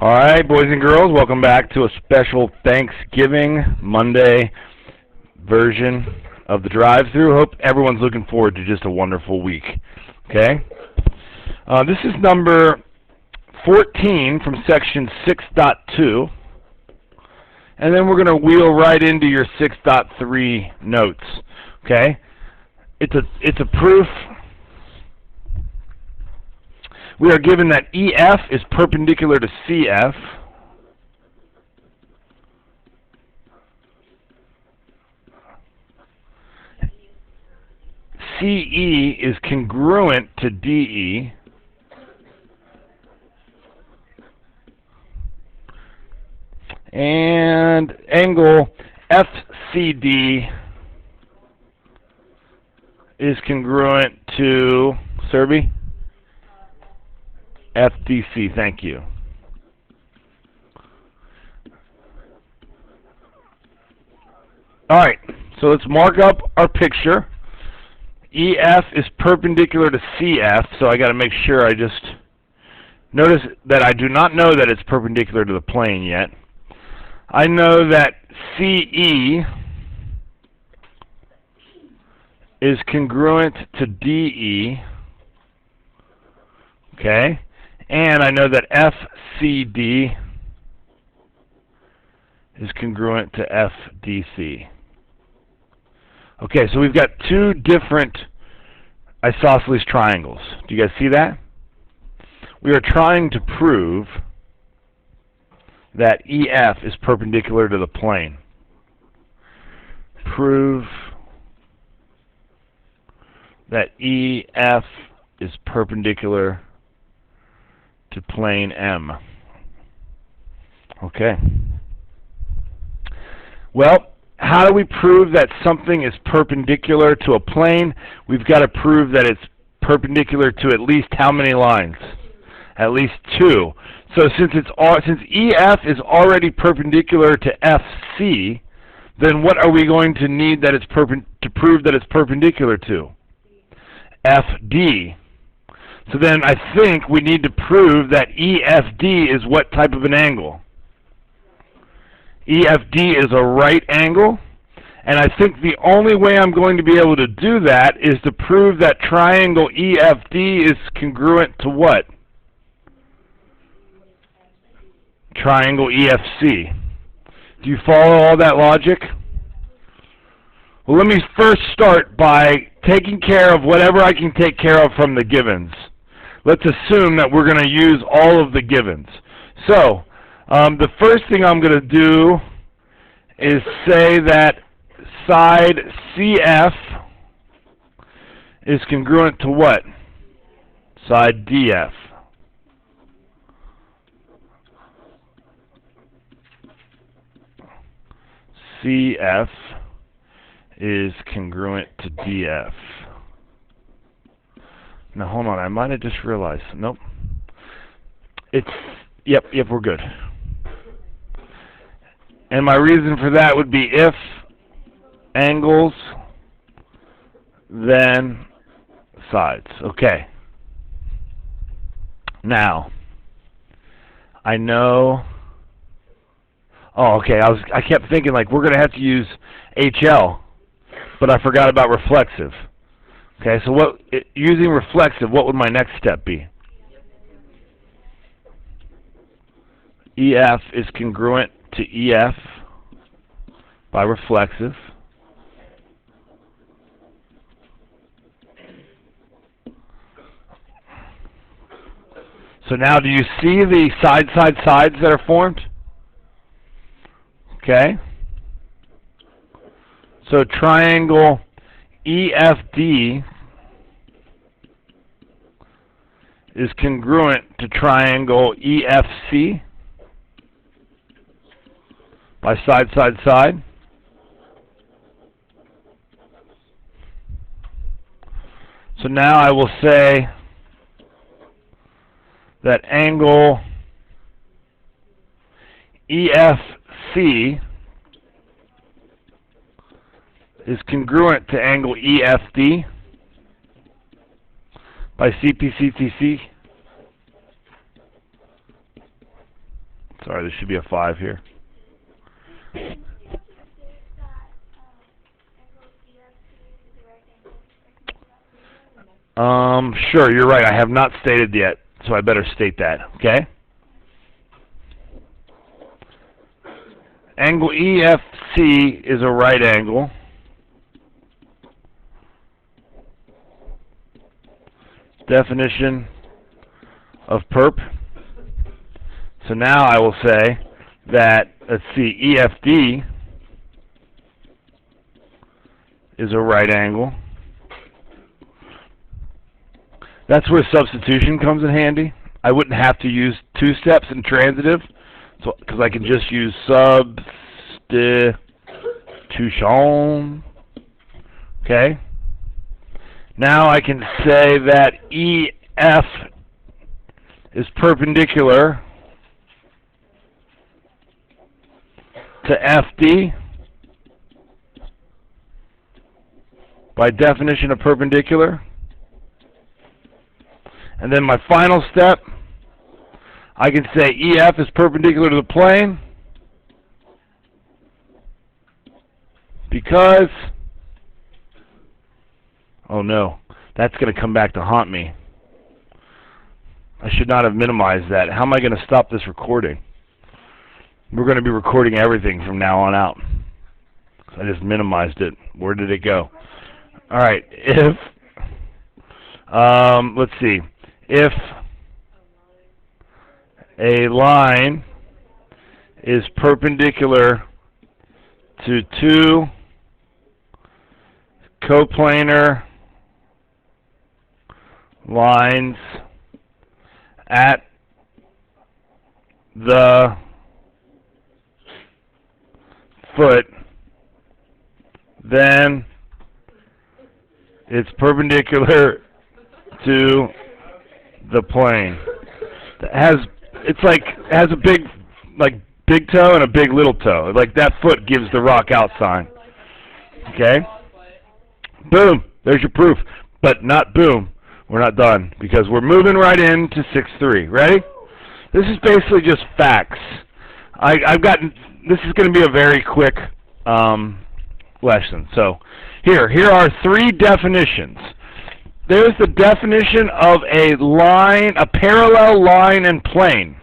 All right, boys and girls, welcome back to a special Thanksgiving Monday version of the drive-thru. Hope everyone's looking forward to just a wonderful week. Okay? This is number 14 from section 6.2, and then we're going to wheel right into your 6.3 notes. Okay? It's a proof. We are given that EF is perpendicular to CF. CE is congruent to DE. And angle FCD is congruent to Serby? FDC, thank you. All right, so let's mark up our picture. EF is perpendicular to CF, so I got to make sure I just notice that I do not know that it's perpendicular to the plane yet. I know that CE is congruent to DE, okay? And I know that FCD is congruent to FDC. Okay, so we've got two different isosceles triangles. Do you guys see that? We are trying to prove that EF is perpendicular to the plane. Prove that EF is perpendicular to plane M. Okay. Well, how do we prove that something is perpendicular to a plane? We've got to prove that it's perpendicular to at least how many lines? At least two. So since EF is already perpendicular to FC, then what are we going to need that it's to prove that it's perpendicular to? FD. So then I think we need to prove that EFD is what type of an angle? EFD is a right angle, and I think the only way I'm going to be able to do that is to prove that triangle EFD is congruent to what? Triangle EFC. Do you follow all that logic? Well, let me first start by taking care of whatever I can take care of from the givens. Let's assume that we're going to use all of the givens. So, the first thing I'm going to do is say that side CF is congruent to what? Side DF. CF is congruent to DF. Now, hold on. I might have just realized. Nope. Yep, we're good. And my reason for that would be if angles, then sides. Okay. Now, I know. Oh, okay. I kept thinking like we're going to have to use HL, but I forgot about reflexive. Okay, so using reflexive, what would my next step be? EF is congruent to EF by reflexive. So now do you see the sides that are formed? Okay. So triangle EFD is congruent to triangle EFC by side. So now I will say that angle EFC is congruent to angle EFD by CPCTC. Sorry, there should be a 5 here. Sure, you're right. I have not stated yet, so I better state that, okay? Angle EFC is a right angle. Definition of perp. So now I will say that, let's see, EFD is a right angle. That's where substitution comes in handy. I wouldn't have to use 2 steps in transitive, so because I can just use substitution. Okay. Now I can say that EF is perpendicular to FD by definition of perpendicular. And then my final step, I can say EF is perpendicular to the plane because, oh no, that's going to come back to haunt me. I should not have minimized that. How am I going to stop this recording? We're going to be recording everything from now on out. I just minimized it. Where did it go? All right, if, let's see. If a line is perpendicular to 2 coplanar lines at the foot, then it's perpendicular to the plane. It has a big toe and a big little toe. Like that foot gives the rock out sign. Okay? Boom. There's your proof. But not boom. We're not done because we're moving right into 6-3. Ready? This is basically just facts. This is going to be a very quick lesson. So here are 3 definitions. There's the definition of a line, a parallel line and plane.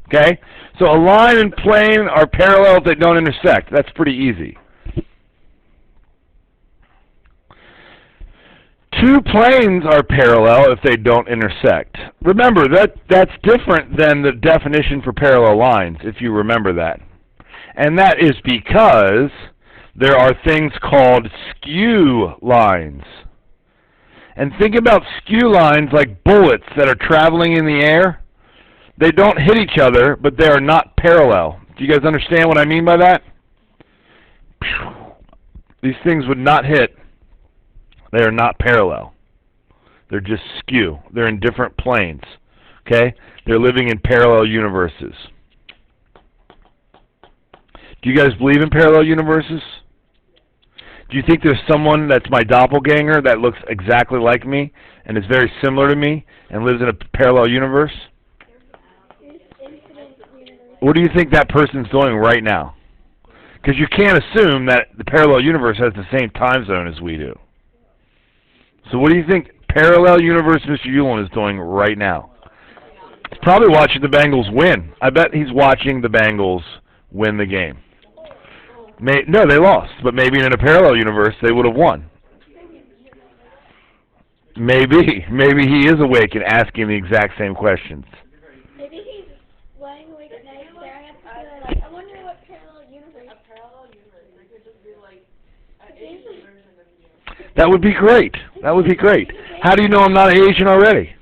Okay? So a line and plane are parallel if they don't intersect. That's pretty easy. 2 planes are parallel if they don't intersect. Remember, that's different than the definition for parallel lines, if you remember that. And that is because there are things called skew lines. And think about skew lines like bullets that are traveling in the air. They don't hit each other, but they are not parallel. Do you guys understand what I mean by that? These things would not hit. They are not parallel. They're just skew. They're in different planes. Okay? They're living in parallel universes. Do you guys believe in parallel universes? Do you think there's someone that's my doppelganger that looks exactly like me and is very similar to me and lives in a parallel universe? What do you think that person's doing right now? Because you can't assume that the parallel universe has the same time zone as we do. So what do you think parallel universe Mr. Ulan is doing right now? He's probably watching the Bengals win. I bet he's watching the Bengals win the game. No, they lost, but maybe in a parallel universe they would have won. Maybe he is awake and asking the exact same questions. Maybe he's lying awake at night staring at the ceiling like, I wonder what parallel universe. A parallel universe. It could just be like an Asian version of you. That would be great. That would be great. How do you know I'm not Asian already?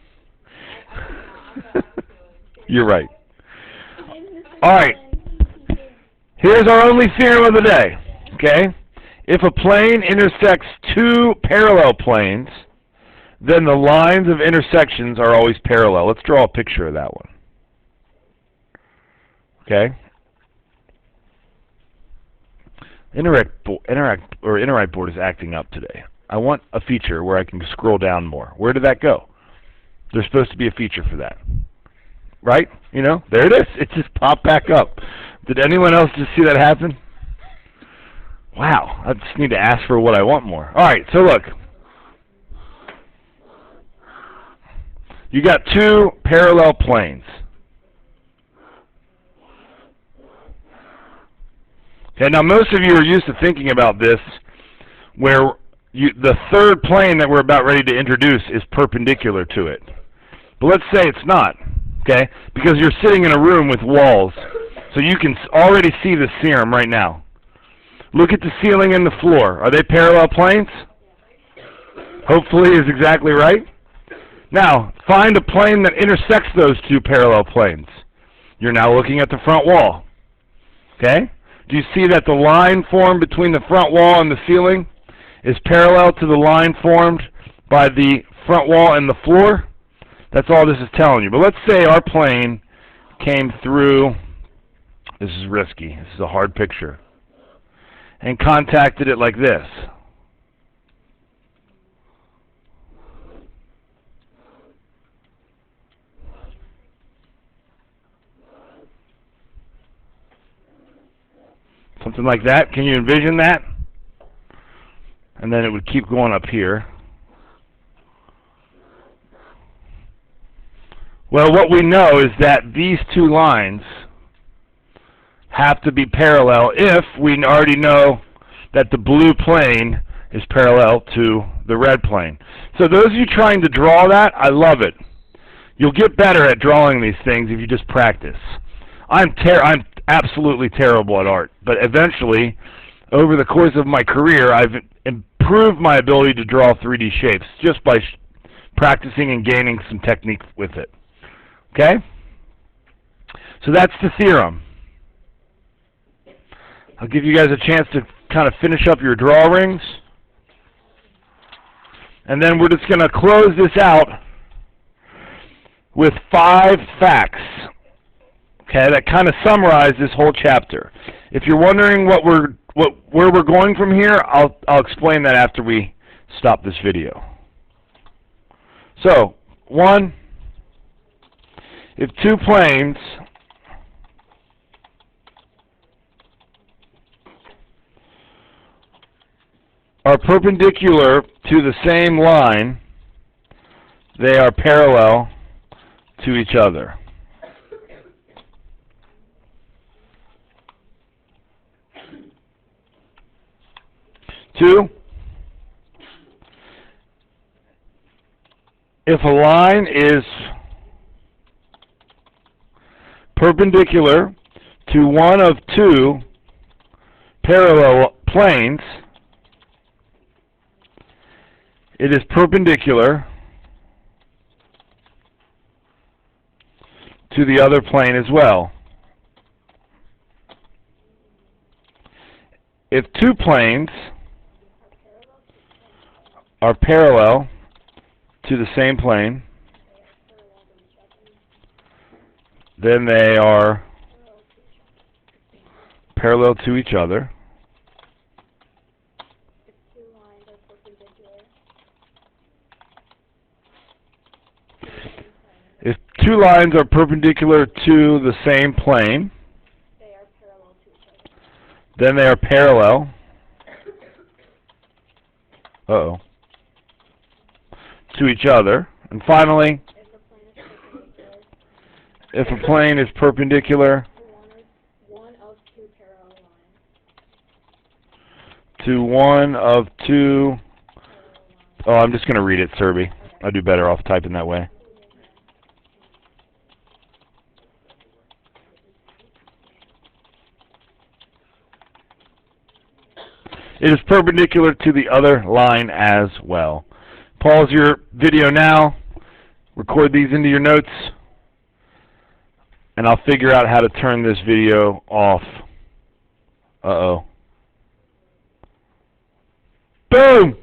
You're right. All right. Here's our only theorem of the day, okay? If a plane intersects 2 parallel planes, then the lines of intersections are always parallel. Let's draw a picture of that one. Okay? Interact board is acting up today. I want a feature where I can scroll down more. Where did that go? There's supposed to be a feature for that. right? You know, there it is. It just popped back up. Did anyone else just see that happen? Wow, I just need to ask for what I want more. All right, so look. You got two parallel planes. Okay, now most of you are used to thinking about this where the third plane that we're about ready to introduce is perpendicular to it. But let's say it's not, okay? Because you're sitting in a room with walls, so you can already see the theorem right now. Look at the ceiling and the floor. Are they parallel planes? Hopefully is exactly right. Now, find a plane that intersects those two parallel planes. You're now looking at the front wall. Okay? Do you see that the line formed between the front wall and the ceiling is parallel to the line formed by the front wall and the floor? That's all this is telling you. But let's say our plane came through, this is risky, this is a hard picture, and contacted it like this. Something like that. Can you envision that? And then it would keep going up here. Well, what we know is that these two lines have to be parallel if we already know that the blue plane is parallel to the red plane. So those of you trying to draw that, I love it. You'll get better at drawing these things if you just practice. I'm absolutely terrible at art, but eventually, over the course of my career, I've improved my ability to draw 3D shapes just by practicing and gaining some technique with it. Okay? So that's the theorem. I'll give you guys a chance to kind of finish up your drawings. And then we're just going to close this out with 5 facts, okay, that kind of summarize this whole chapter. If you're wondering where we're going from here, I'll explain that after we stop this video. So, 1, if two planes are perpendicular to the same line, they are parallel to each other. Two, if a line is perpendicular to one of two parallel planes, it is perpendicular to the other plane as well. If two planes are parallel to the same plane, then they are parallel to each other. If two lines are perpendicular to the same plane, then they are parallel. To each other. And finally, if a plane is perpendicular to one of two, I'm just going to read it, Serby. I do better off typing that way. It is perpendicular to the other line as well. Pause your video now, record these into your notes, and I'll figure out how to turn this video off. Boom!